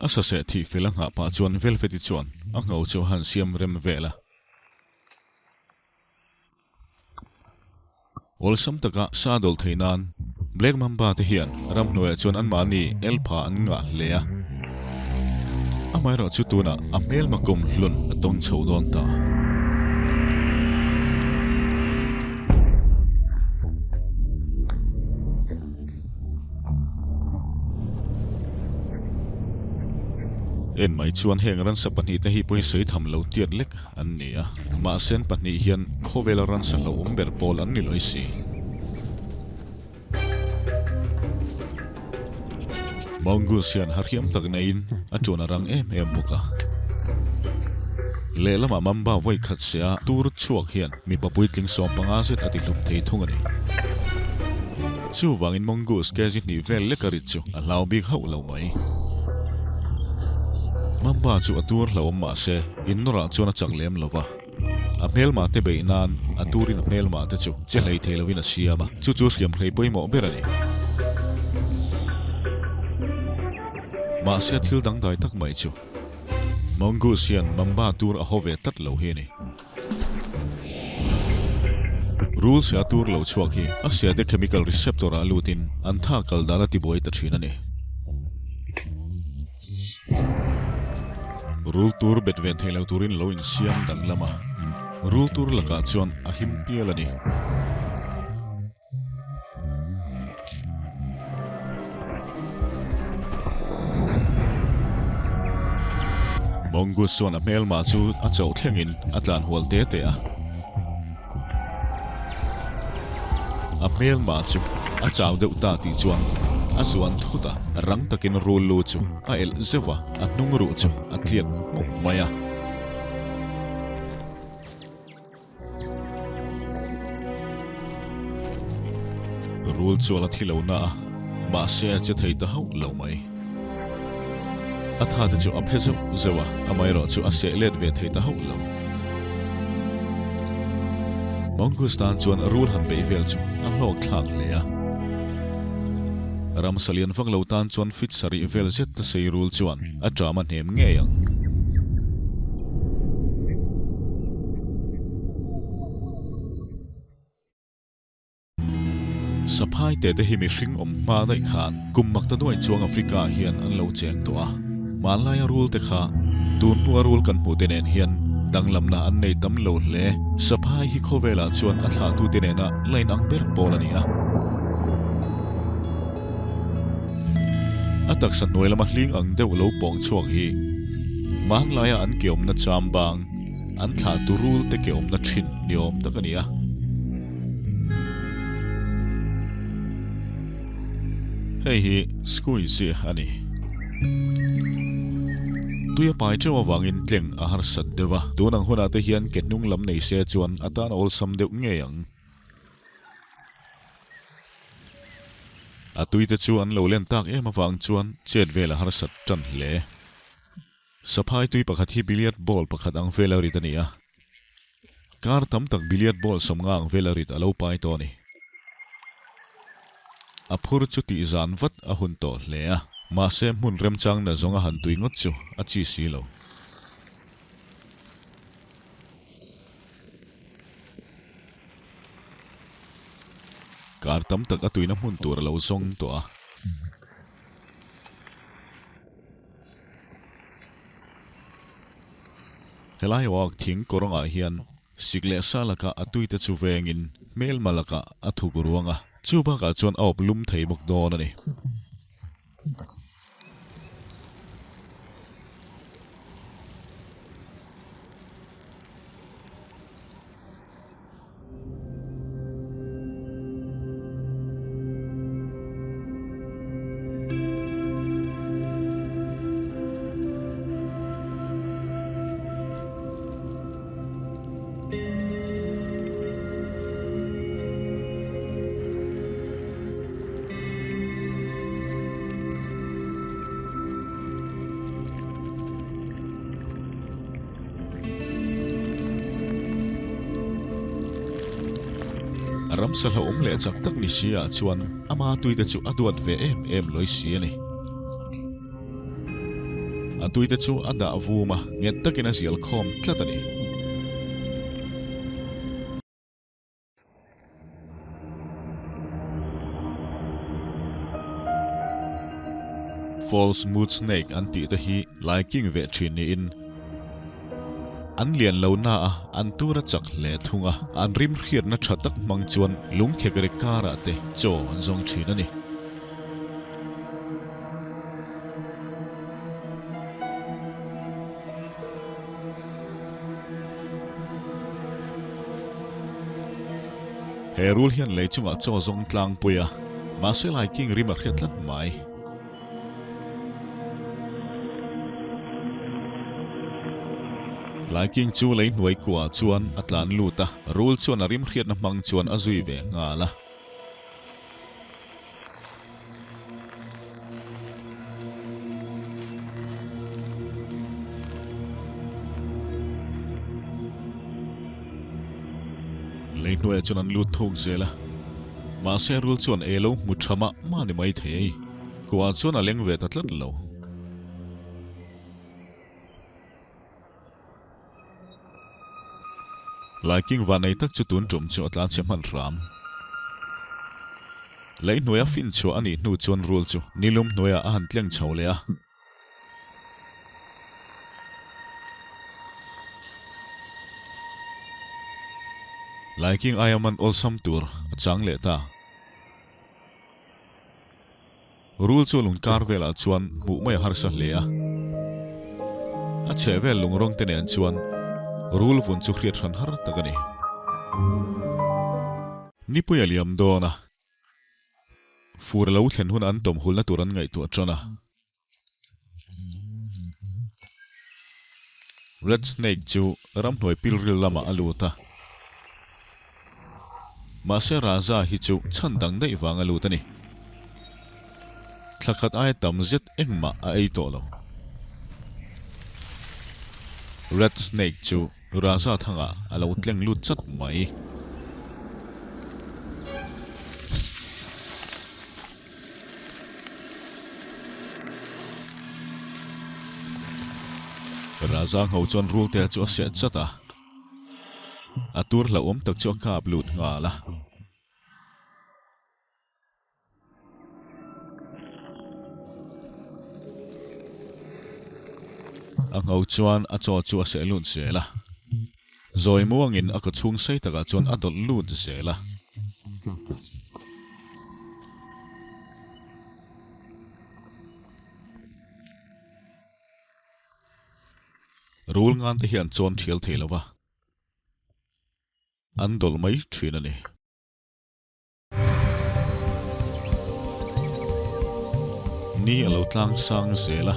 asa se thi filanga pa chuan velveti chuan a ngau chu han siam rem vela olsam taka sadol theinan black mamba te hian ram noya chuan an mani elpha an nga leya amai ro chu tuna amel makum hlun atong chhodon ta en mai chuan heng ran sa pani te hi poi sei tham lo tiat lek an nia ma sen pani hian khowela ran sa lo umber pol an ni loi si mongoose hian harhiam tak nein atuna rang em buka lelama mamba voi khat sia tur chuak hian mi papui tling som panga zet ati lup thei thung ani chu wangin mongoose ke ji ni vel lekarit chu a lau big hau lo mai mamba chu atur lo ma se innora chuna chaklem lova a mel ma te beinan aturin mel ma te chu chelei thelovina siama chu chu hriam hlei poimo berani ma se thil dang dai tak mai chu mongoose hian mamba tur a hove tat lo he ni rules ya tur lo chuak hi a sia de chemical receptor a lutin an tha kal dala ti boi ta thina ni rule tur betven thelo turin lo in siam dang lama rule tur laka chuan a him pialani mongoose chuan a mel ma chu a chau thlengin atlan hol te te a mel ma chu a chau deuh ta ti chuan a zuan thuta rang takin rul lu chu a el zewa a nung ru chu a tliat muk maya rul chu la thilo na ma se che thei ta hau lo mai a tha te chu a phezo zewa a mai ro chu a se let ve thei ta hau lo mongoose tan chuan rul han be vel chu a lok thlak le a ram salian vang lo tan chuan fit sari vel zet ta sei rul chuan a drama hnem nge yang saphai te te himi hring om ma dai khan kummak ta noi chuang africa hian an lo cheng to a manlaya rul te kha tun nuwa rul kan mu tenen hian danglam na an nei tam lo hle saphai hi khowela chuan a thla tu tenena lain ang ber polania atak san noi lama hling ang deuh lo pong chuak hi manlaya an keom na chambang an thla tu rul te keom na thin niom takania hei hi squeeze ani tuya pai chawa wangin tleng a har sat dewa tunang huna te hian kenung lam nei se chuan atan ol sam deuh nge yang atui te chu an lo len tak em awang chuan chet vela har sat tan hle saphai tui pakhat hi billiard ball pakhat ang vela rit ania kar tam tak billiard ball somnga ang vela rit alo pai to ni a phur chu ti zan vat a hun to hle a ma se mun rem chang na zonga han tui ngot chu a chi si lo kar tam tak atui na mun tur lo zong to a helai wak thing koronga hian sikle salaka atui te chu vengin mel malaka athu guruanga chuba ka chon op lum thei bok don ani ram sala om le chak tak ni sia chuan ama tui te chu aduat ve em loi si ani atui te chu ada avuma nget takin a zial khom tlatani false mood snake an ti te hi liking ve thin ni in an lian lo na a an tura chak le thunga an rim khiat na thatak mang chuan lung khekre kara te cho an zong thin ani herul hian leichunga cho zong tlang puya ma se liking rim a khetlat mai liking chu lei hnuai kwa chuan atlan luta rul chuan arim khiat na mang chuan azui ve nga la lei hnuai chuan an lut thung zela ma se rul chuan elo muthama ma ni mai thei kwa chuan a leng ve tatlat lo liking van nei tak chu tun tum chu atlan cheman ram lei hnuai a fin chu ani hnu chuan rul chu nilum hnuai a han tleng chho le a liking ayaman olsam tur achang le ta rul chu lung kar vela chuan mu mai har sa le a chevel lung rong te nen chuan rul vun chu khriat ran har takani ni puya liam dona fur lo thlen hun an tom hulna turan ngai tu atana red snake chu ram hnoi pilril lama aluta ma se raza hi chu chandang dei wang aluta ni thlakhat ai tam zet engma a ei to lo red snake chu raza thanga alo tleng lut chat mai raza ngau chon rul te chu se chata atur la tak chu ka blut nga la angau chuan a cho chu se lut se la zoi muangin aka chung sei taka chuan adol lut se la rul ngan te hian chon thial theilawa andol mai thin ani ni alo tlang sang se la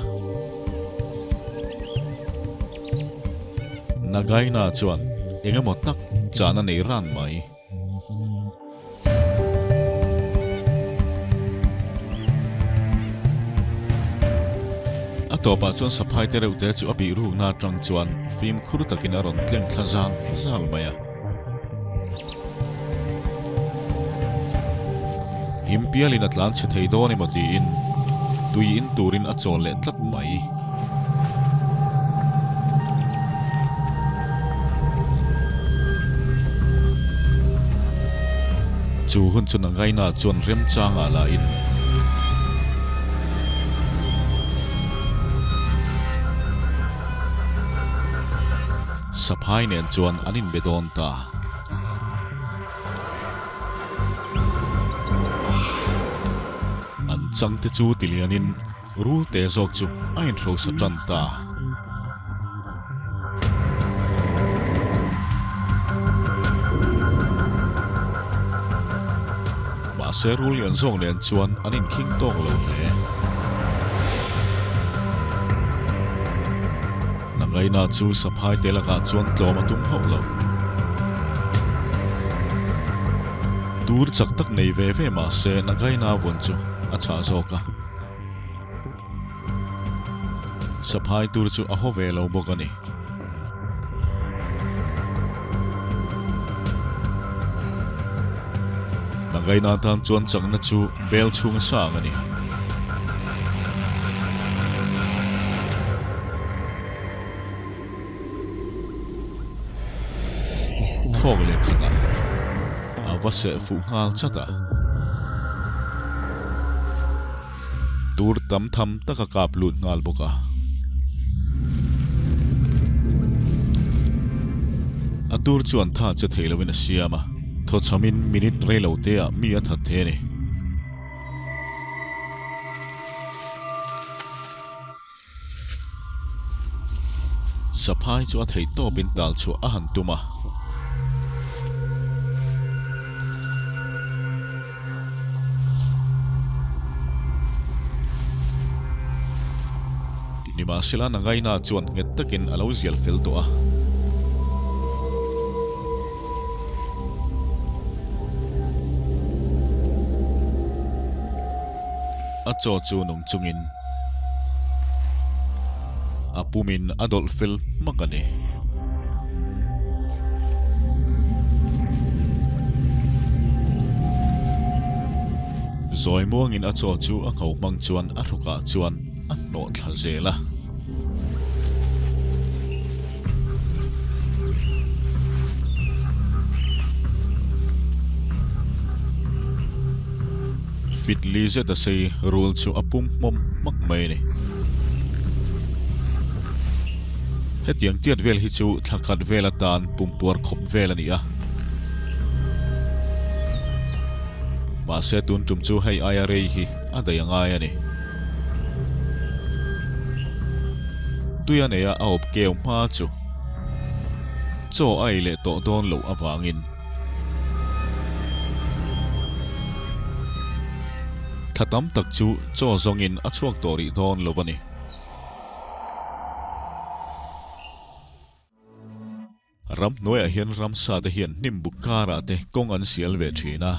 nagai na chuan engemaw tak chana nei ran mai atopa chuan saphai te reuh te chu abi ru na tang chuan film khur takin a ron tleng thlazang zal maya himpialin atlan che thei doni mati in tui in turin a chol le tlat mai chu hun chu nangai na chuan rem changa la in saphai nen chuan anin bedon ta an chang te chu tilianin rul te zok chu ain ro sa tan ta se rul yan zong nen chuan anin king tong lo le nangai na chu saphai te laka chuan tlom atung ho lo tur chak tak nei ve ve ma se nangai na won chu a cha zoka saphai tur chu a ho ve lo bokani nangai na tan chuan changna chu bel chung sang ani khog le khata avase fu ngal chata tur tam tham taka kap lut ngal boka atur chuan tha che theilawin a siama tho chamin minute relo te a mi a that the ni saphai chu a thei to bin dal chu a han tuma nima sila na ngai na chuan nget takin alo zial fel to a cho chu nong chungin apumin adol fel makani zoi muangin a cho chu a khau mang chuan a ruka chuan a no thla zela fit lize da sei rule chu apum mom mak mai ni hetiang tiat vel hi chu thakat vela tan pumpuar khop vela ni a ma se tun tum chu hei IRA hi adayanga ya ni tuya ne ya op keu ma chu cho ai le to don lo awangin thatam tak chu cho zongin a chuak tori don lovani ram noya hian ram sa te hian nimbukara te kong an sial ve thina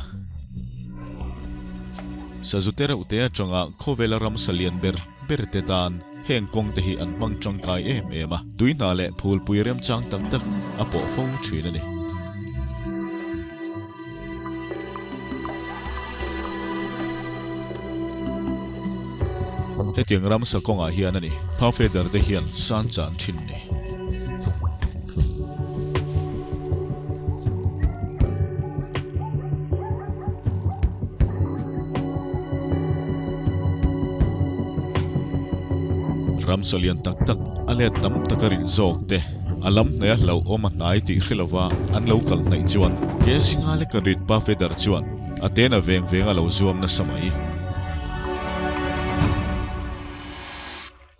sajutera ute atanga khovela ram salian ber te tan heng kong te hi an mang tangkai ema tuina le phul puirem chang tak tak apo fo thina ni hetiang ram sa konga hian ani phafeder te hian san chan thin ni ram salian tak tak ale tam takarin zok te alam ne lo oma nai ti khilawa an local nei chuan ke singale karit phafeder chuan atena veng alo zuam na samai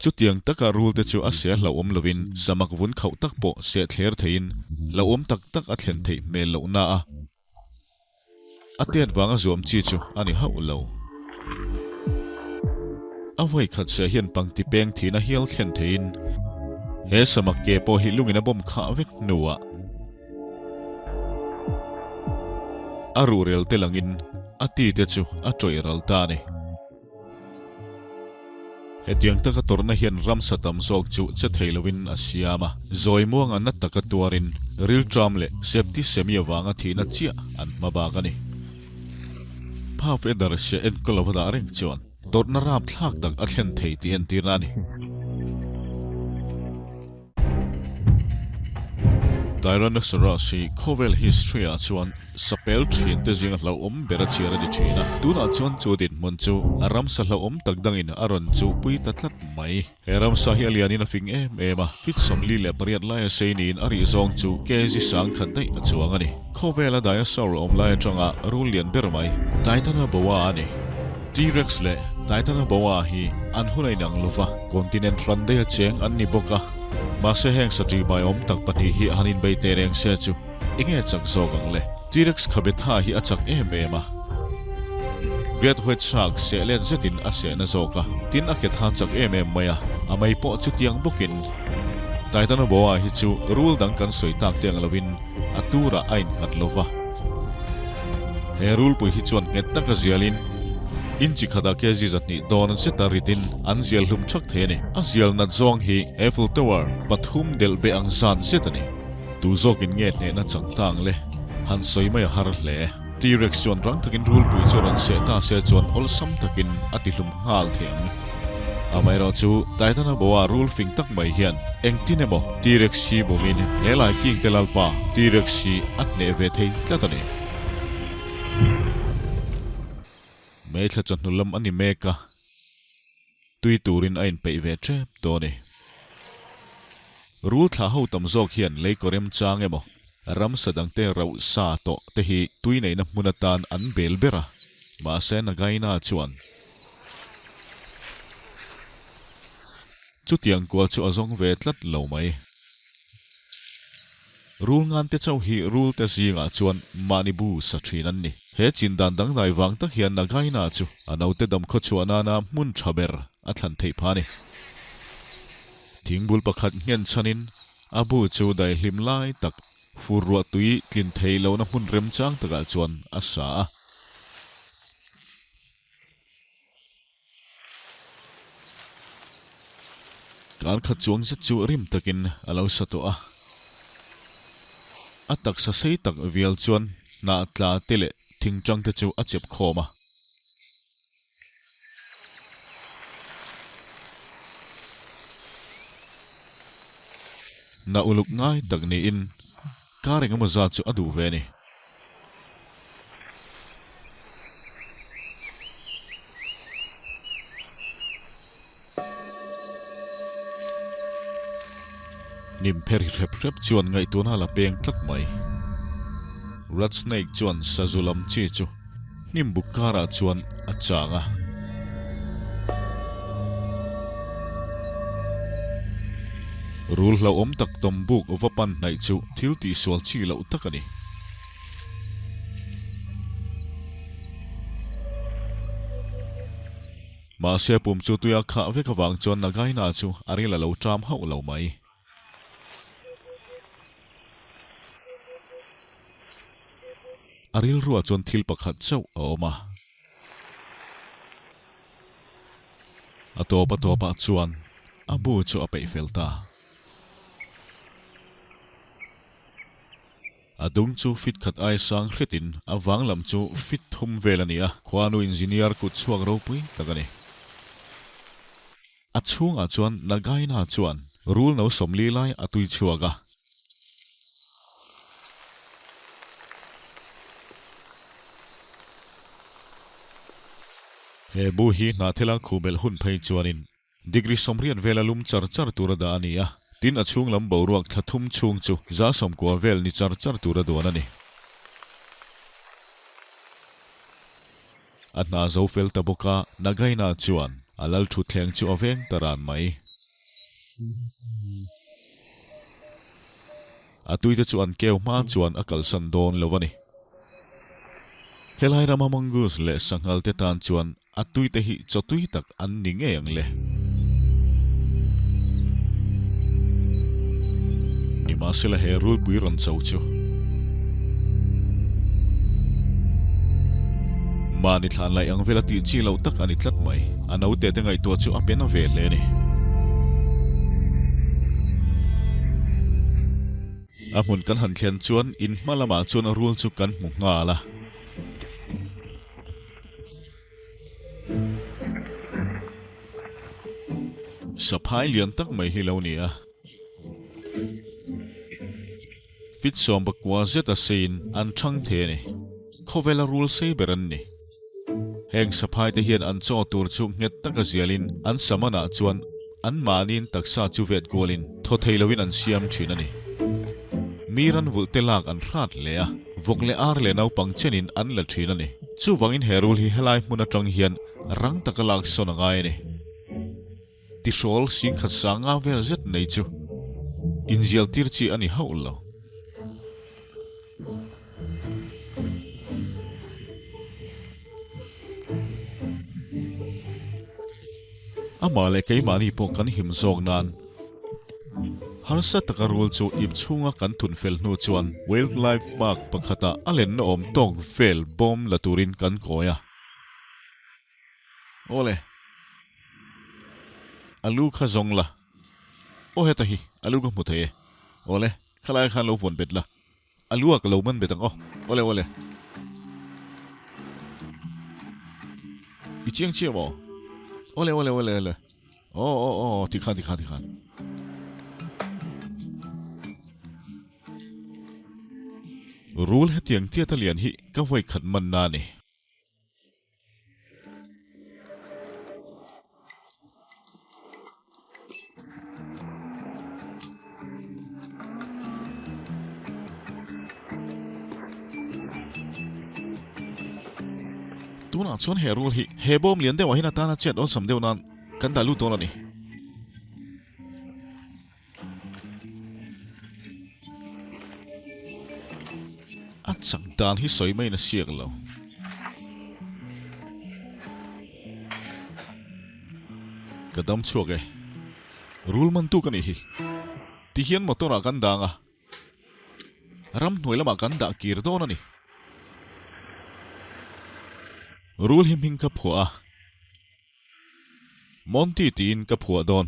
chutiang taka rule te chu asia lo om lovin samak vun khau tak po se thler thein lo om tak tak a thlen thei mel lo na a atiat wanga zom chi chu ani hau lo awai khat se hian pangti peng thina hial thlen thein he samak ke po hi lungina bom kha vek nuwa arurel telangin ati te chu a toiral ta ni hetiang taka torna hian ram satam zok chu che theilowin asiama zoi muanga na taka tuarin ril tram le safety semi awanga thina chia an mabagani phaf edar se en kolovada reng chuan torna ram thlak tak a thlen thei ti en tirani Tyrannosaurus hi khovel history a chuan sapel thin te zinga hlo om bera chira ni thina tuna chuan chodin mon chu aram sa hlo om tak dangin aron chu pui tatlat mai heram sa hi aliani na fing ema fit somli le pariat lai seinin ari zong chu kezi sang khan dai chuang ani khovela dinosaur om lai tanga rulian bermai Titana bawa ani T-Rex le Titana bawa hi an hunai nang lova continent rande cheng an ni boka ma se heng sa tri biom tak pati hi hanin bei tereng se chu inge chak zogang le T-Rex khabetha hi achak ema Great White Shark se len zetin ase na zoka tin aketha chak maya amai po chu tiang bokin Titana bawa hi chu rule dang kan soi tak tiang lovin atura ain kat lova he rule pu hi chuan nget taka zialin inchi khada ke zizatni don seta ritin anzial hlum thak thene azial na zong hi Eiffel Tower pathum del be ang zan zetani tu zokin nge ne na changtang le han soi mai har hle T-Rex chuan rang takin rule pui choran se ta se chuan ol sam takin ati hlum ngal theng amai ro chu taitana bowa rule fing tak mai hian engtin emo T-Rex si bomin helai king telalpa T-Rex si atne ve thei tlatani me thla chan nulam ani meka tui turin ain pe ve trep doni rule thla ho tam zok hian leikorem chang emo ram sadang te rau sa to te hi tui nei na munatan an belbera ma se na gaina chuan chu tiang kwal chu azong ve tlat lo mai rule ngan te chau hi rule te zinga chuan manibu sa thinan ni he chin dan dang dai wang tak hian na gaina chu anote dam kho chuana na mun thaber a thlan thei phani thingbul pakhat ngen chanin abu chu dai hlim lai tak furwa tui tlin thei lo na mun rem chang taka chuan asa kan kha chuang za chu rim takin alo sato a atak sa sei tak vial chuan na tla tele thingchang te chu a chep khoma na uluk ngai tak ni in kareng amaza chu adu ve ni nim pher rep chuan ngai tuna la peng tlat mai rat snake chuan sazulam chi chu nim bukara chuan achanga rul lo om tak tom buk vapan nai chu thil ti sol chi lo takani ma se pum chu tuya kha ve ka wang chon na gaina chu arila lo tram hau lo mai aril ruwa chon thil pakhat chau oma atopa chuan abu chu apei felta adung chu fit khat ai sang hretin awang lam chu fit thum velania khwanu engineer ku chuang ro pui takani achunga chuan nagaina chuan rule no somli lai atui chuaga he bu hi na thela khubel hun phei chuanin degree somrian velalum char tura da ania tin achung lam boruak thathum chung chu za som ko vel ni char tura do ani atna zo fel taboka nagaina chuan alal thu thleng chu aveng taran mai atui te chuan keu ma chuan akal san don lovani helai rama mongoose le sanghal te tan chuan atui te hi chotui tak an ninge ang le ni masela he rul pui ron chau chu mani thlan lai ang vela ti chi lo tak ani tlat mai anau te ngai to chu apen ave le ni amun kan han thlen chuan in malama chuan rul chu kan mu nga la saphai lian tak mai hi lo ni a fit som bakwa zeta sein an thang the ni khovela rule sei beran ni heng saphai te hian an chaw tur chu nget taka zialin an samana chuan an manin taksa chu vet golin tho theilowin an siam thina ni miran vultelak an hrat le a vokle ar le nau pangchenin an la thina ni chu wangin herul hi helai muna tang hian rang takalak sonangai ni ti rol sing khat sanga vel zet nei chu inzial tir chi ani haulo amale kei mani po kan him zog nan harsa takarul chu ip chunga kan thun fel nu chuan wildlife park pakhata alen na om tong fel bom laturin kan koya ole alu kha zongla o heta hi alu ka muthe ole khalai khan lo von betla alu ak lo man betang ole ichiang chiamo ole โอ้ที่ขันรู้แล้วเตียงเตี้ยทะเลียนฮิก็ไว้ขัดมันนานี่ตัวน่ะชวนเฮรูลฮิเฮบอมเลียนเดวะฮินาตานาเจ็ดออนสำเดียวนั้นกันดาลูตัวนั้นนี่อัดสังดานฮิสอยไม่น่าเสียกันแล้วกระดมชัวร์ไงรูลมันตุกันนี่ฮิที่เฮียนมาตัวน่ะกันดังอ่ะรำหน่วยละมากันดักกีร์ตัวนั้นนี่รูลหิมหิงกับผัวมอนตี้ตีนกับผัวโดน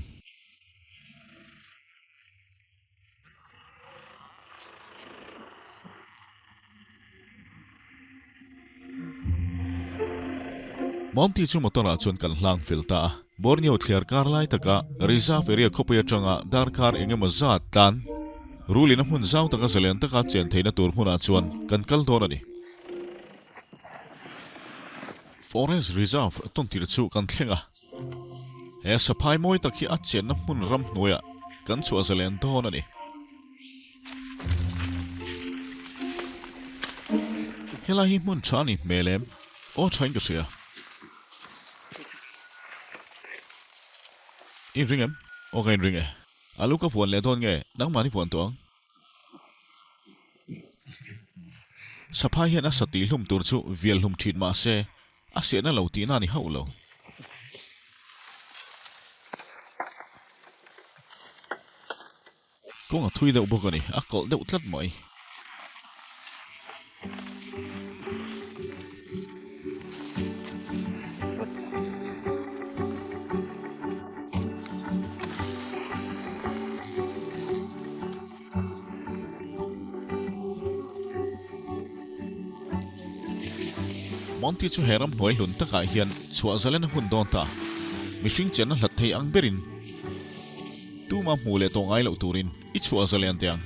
มอนตี้จุมาตัวน่ะชวนกันหลังฟิลตาบอร์เนียวเทียร์การไล่ตะกะริซาเฟรียคบไปจังอ่ะดาร์คาร์เองมาจัดตันรูลินหุ่นเจ้าตะกะเซเลนตะกะเจนเทนตัวหุ่นอาชวนกันกัลโดนนี่Forest Reserve ต้นที่จะสู้กันเท่งอ่ะเอสพายมวยตะกี้อัดเจนน้ำมันรำหน่วยอ่ะกันชัวร์เซเลนโตนั่นนี่เฮลาฮิมุนชานี่เมเลมโอ้ใช่ก็เสียอินริงเอ็มโอเคอินริงเออาลูกก็ฝนเลทอนไงนังมาที่ฝนตัวสพายเห็นสติลุ่มตัวจู่เวียลลุ่มทีดมาเซ่อาเสียนั่นเราตีน่านี่เฮาเราก็งทุยเดาบุกนี่อักกอลเดาตัดไหมมอนที่ชูเฮรัมหน่วยหลุนตะกายเฮียนชัวร์เซเลนหุ่นดอนตามิชิงเจนนั่นหลัดไทยอังเบรินตู้มาหมู่เลตงไงเหล่าตูรินอิชัวร์เซเลนเตียง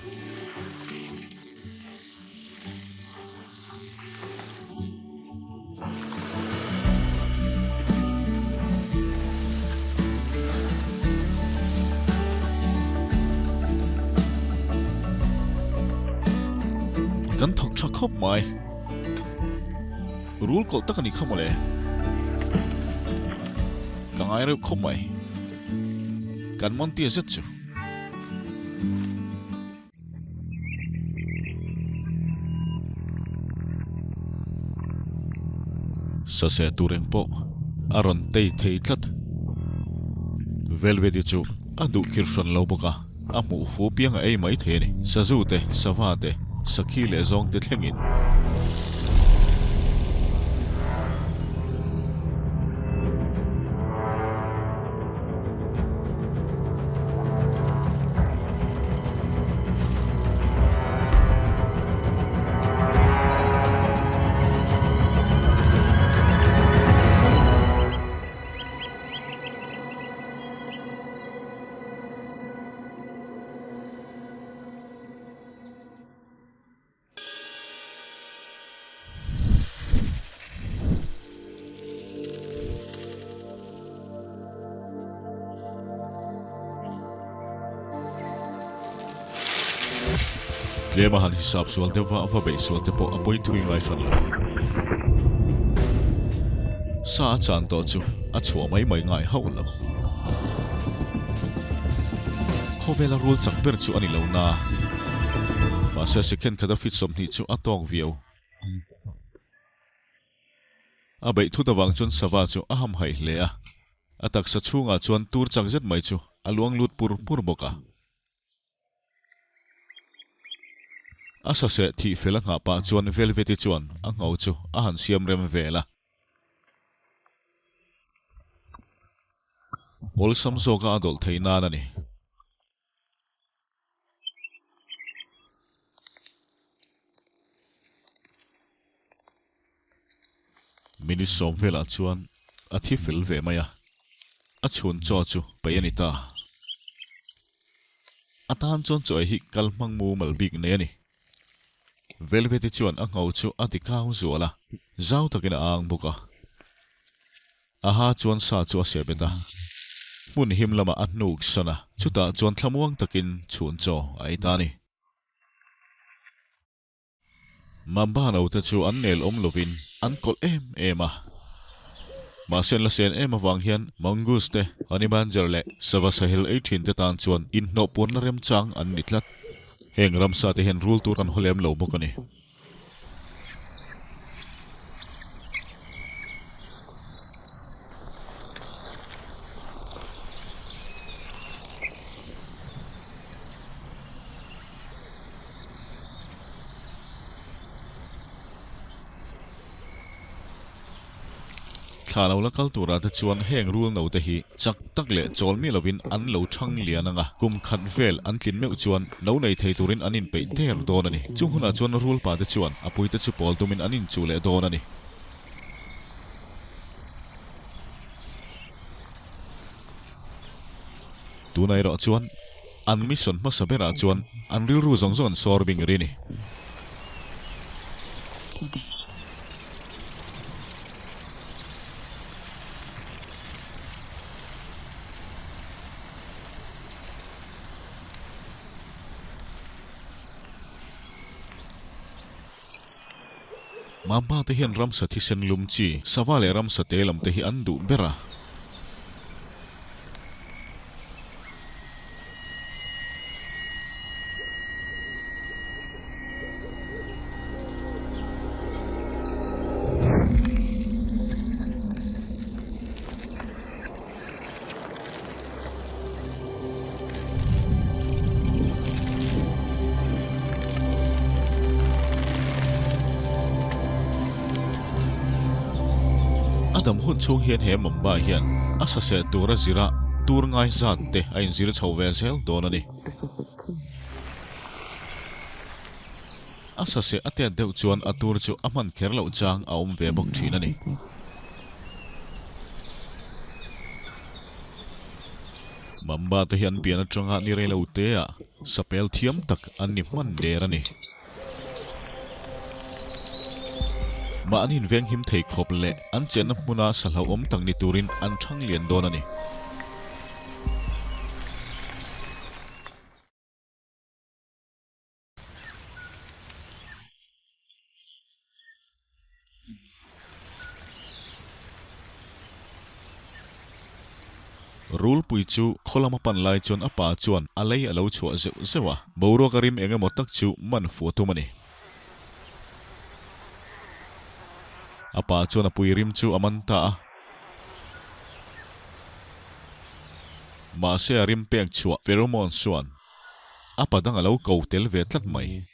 กันถกชักคบไหมรูลกอลตะกันนี่เข้ามาเลยกังไงเรื่องคบไหมกันมอนตีเสร็จจูสเสตูเรงโปอารอนเตยเทยทัดเวลเวดิจูอดูคิร์ชันเลวบกะอามูฟูเปียงไอ้ไม่เทนี่สะจูเตสวาเตสกีเลซองเตเทงินเลี้ยมาหันฮิสับส่วนเทว่าเบยส่วนเทปอปอยทุยไงชันละซาจานต่อจูอาชัวไม่ง่ายเฮาแล้วเขาเวลารู้จักเบอร์จูอันนี้แล้วนะมาเสียสิเข็นคดาฟิตสมนิจูอัตองวิวอาเบยทุตวังจนสวาจูอาหำไหเลียอาตักสัชูงาจวนตูร์จังเจ็ดไม่จูอาลวงลุดปุรบกะอาศัยที่เฟลังหาปาจวนเวลเวติจวนอังเอาจูอาหันเสียมเรมเวล่าโอลซัมโซกาดอลไทยนานันนี่มินิสอมเวลาจวนอาทิฟิลเวมายา a chhun chaw chu pe ani ta atan chon choi hi kalmang mu malbik ne ani velveti chuan a ngau chu ati kau zuala zau takin ang buka aha chuan sa chu a sebeta mun him lama a nuk sana chuta chuan thlamuang takin chhun chaw ai ta ni mambano ta chu an nel om lovin an kol ema ma sen la sen ema wang hian mongoose te animan jerle sawa sahil 18 te tan chuan in no pon la rem chang an nitlat heng ram sa te hen rule tur an holem lo bokani thla lo la kal tura te chuan heng rule no te hi chak tak le chol mi lovin an lo thang lian anga kum khat vel an tlin meu chuan no nei thei turin anin pe der don ani chung huna chuan rule pa te chuan apui te chu pol tumin anin chu le don ani tunai ro chuan an mission ma sabera chuan an ril ru zong zon sorbing rini mamba te hian ram sa thi sen lum chi sawale ram sa te lam te hi an du bera Adam hun chung hian he mamba hian asa se tura zira tur ngai zat te ain zira chhowe zel don ani asa se ate deuh chuan atur chu aman kher lo chang a om ve bok thin ani mamba te hian pian atanga ni re lo te a sapel thiam tak an ni man der ani ma anin veng him thei khop le an chen hmuna salho om tang ni turin an thang lian don ani rule pui chu kholama pan lai chon apa chuan alei alo chua zeu zewa boro karim enge motak chu man fotumani apa chuan apui rim chu amanta ma se rim pek chua pheromone chuan apa dang alo ko tel ve tlat mai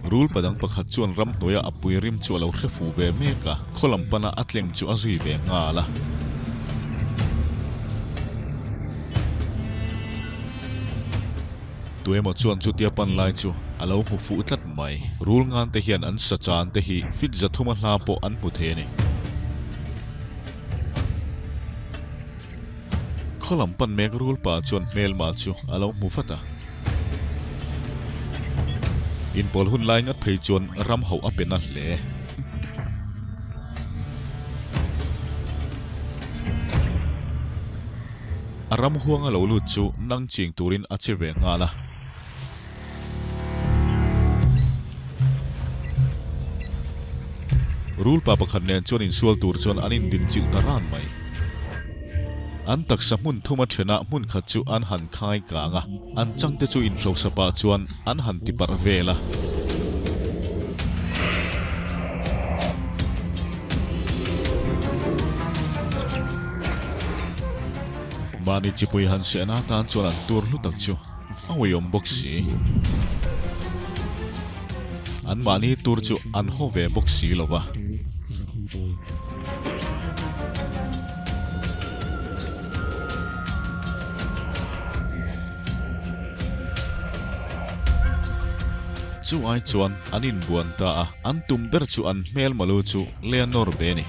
rule padang pakhat chuan ram noya apui rim chu alo hrefu ve meka kholam pana atleng chu azui ve nga la tuemo chuan chu tia pan lai chu alo hu fu tlat mai rule ngan te hian an sa chan te hi fit za thuma hla po an hu the ni kholam pan mek rule pa chuan mel ma chu alo mu fata in pol hun lai ngat phei chuan ram ho apen a hle aram huang alo lut chu nang ching turin a che ve nga la rule pa pakhat nen chuan in sual tur chuan anin din chil taran mai an tak sa mun thuma thena mun khat chu an han khai kanga an chang te chu in ro sapa chuan an han ti par vela mani chipui han se na tan chuan an tur lu tak chu awi om boxi an mani tur chu an ho ve boxi lova chu ai chuan anin buan ta an tum ber chu an mel malu chu Leonor beni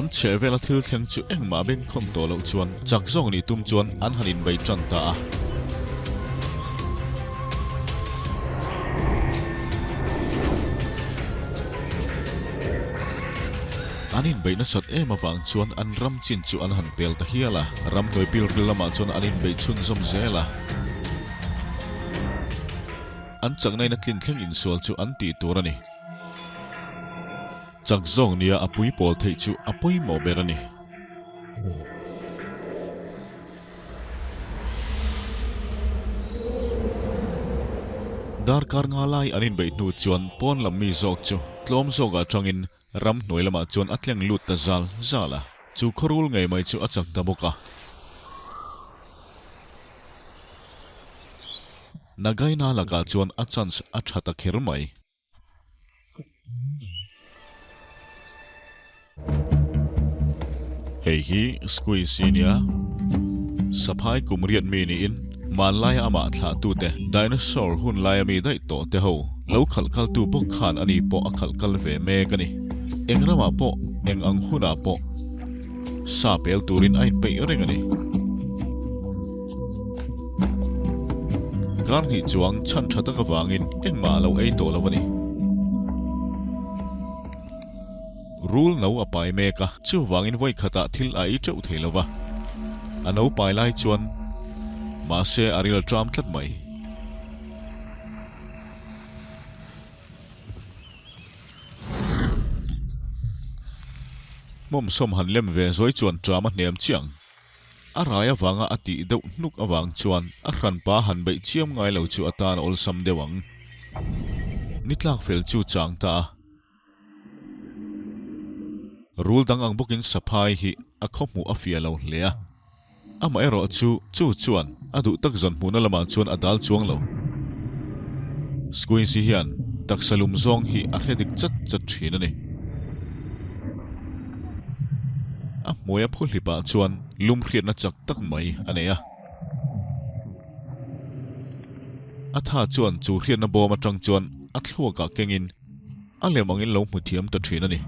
an che vela thil thleng chu engma beng khom to lo chuan chak zong ni tum chuan an hanin bei tran ta a anin bei na sat em awang chuan an ram chin chu an han pel ta hiala ram noi pil rilama chuan anin bei chun zom zela an changnai na tlin thleng in sual chu an ti turani chak zong nia apui pol thei chu apoi mo berani dar kar nga lai anin bei nu chuan pon lam mi zok chu tlom zoga tangin ram noi lama chuan atleng lut ta zal zala chu khorul ngai mai chu achak ta boka nagai na laka chuan achans athata kher mai hei hi squeeze nia saphai kumriat mi ni in man lai ama thla tu te dinosaur hun lai mi dai to te ho lo khalkal tu bok khan ani po akhalkal ve me kani engrama po eng ang huna po sa pel turin ai pe rengani kan hi chuang chan thata ka wangin engma lo ei to lawani rule no apai me ka chu wangin voi khata thil ai chau theilowa ano pai lai chuan ma se aril tram tlat mai mom som han lem ve zoi chuan drama nem chiang araya wanga ati deuh nuk awang chuan a hran pa han bei chiam ngai lo chu atan ol sam dewang nitlak fel chu chang ta rule dang ang bokin saphai hi a khomu a fialo hlea ama ero chu chuan adu tak zon hmuna lama chuan adal chuang lo squeeze hian taksalum zong hi a hredik chat thin ani a moya phulhipa chuan lum hriat na chak tak mai aneya a tha chuan chu hriat na bom atang chuan a thluaka kengin a lemangin lo muthiam ta thin ani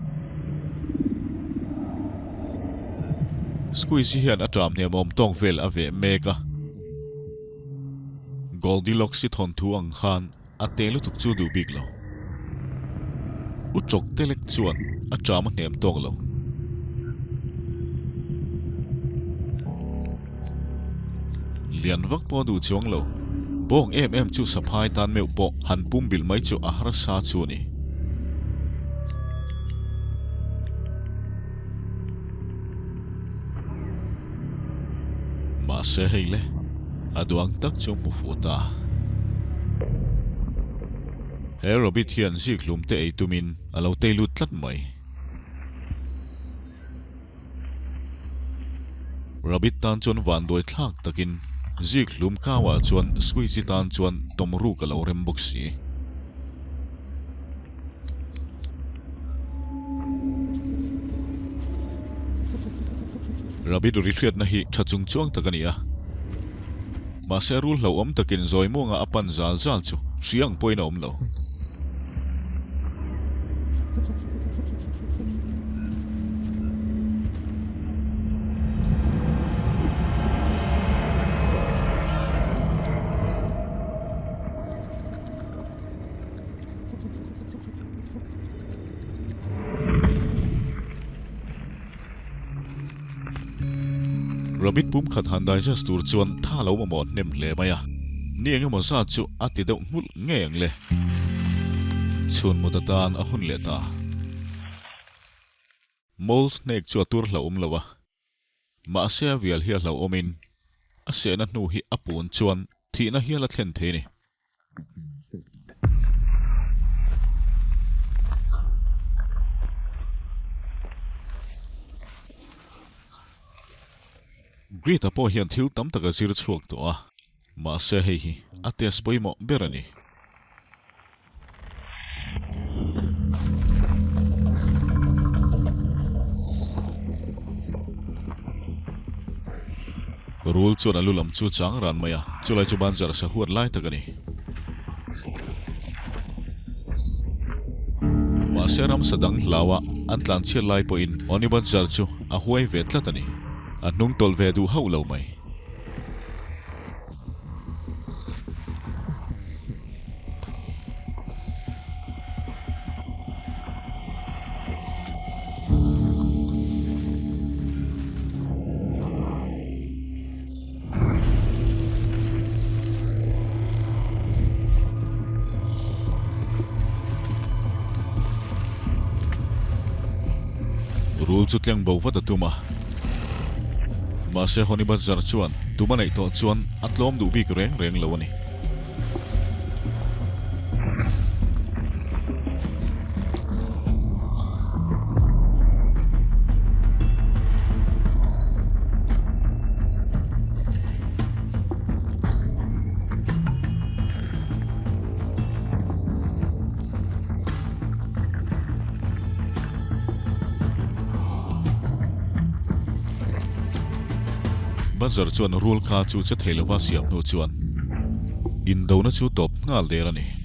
squeeze hian atram ne mom tong vel ave meka Goldilocks si thon thu ang khan atelu tuk chu du big lo uchok telek chuan atram nem tong lo lian vak po du chuang lo bong em chu saphai tan meu po han pum bil mai chu ahra sa chu ni ma se heile aduang tak chu mu futa he robit hian zik lum te ei tumin alo te lut tlat mai robit tan chon van doi thlak takin zik lum kawa chuan squeeze tan chuan tomru ka lo rem bok si Rabbit retreat na hi thachung chuang takania ma serul lo om takin zoi monga apan zal chu chiang poina om lo Rabbit pum khat handai just tur chuan tha lo ma mon nem hle maya ni eng mo sa chu ati deuh ngul nge ang le chun mutatan a hun le ta mol snake chu tur hlo lawa ma se vial hi hlo omin a se na nu hi apun chuan thi na hi la thlen the ni Greta po hian thil tam taka zir chuak to a ma se hei hi ates poimo berani rul chuan alulam chu chang ran maya chulai chu ban jar sa huat lai takani ma se ram sadang lawa an tlan chiat lai po in oni bazar chu a huai ve tlatani a nung tol ve du hau lo mai rul chu tleng bo wat atuma ma se honi bazar chuan tuma nei to chuan atlom du bik reng reng lo ani bazar chuan rul kha chu che theilowa siam no chuan in do na chu top ngal der ani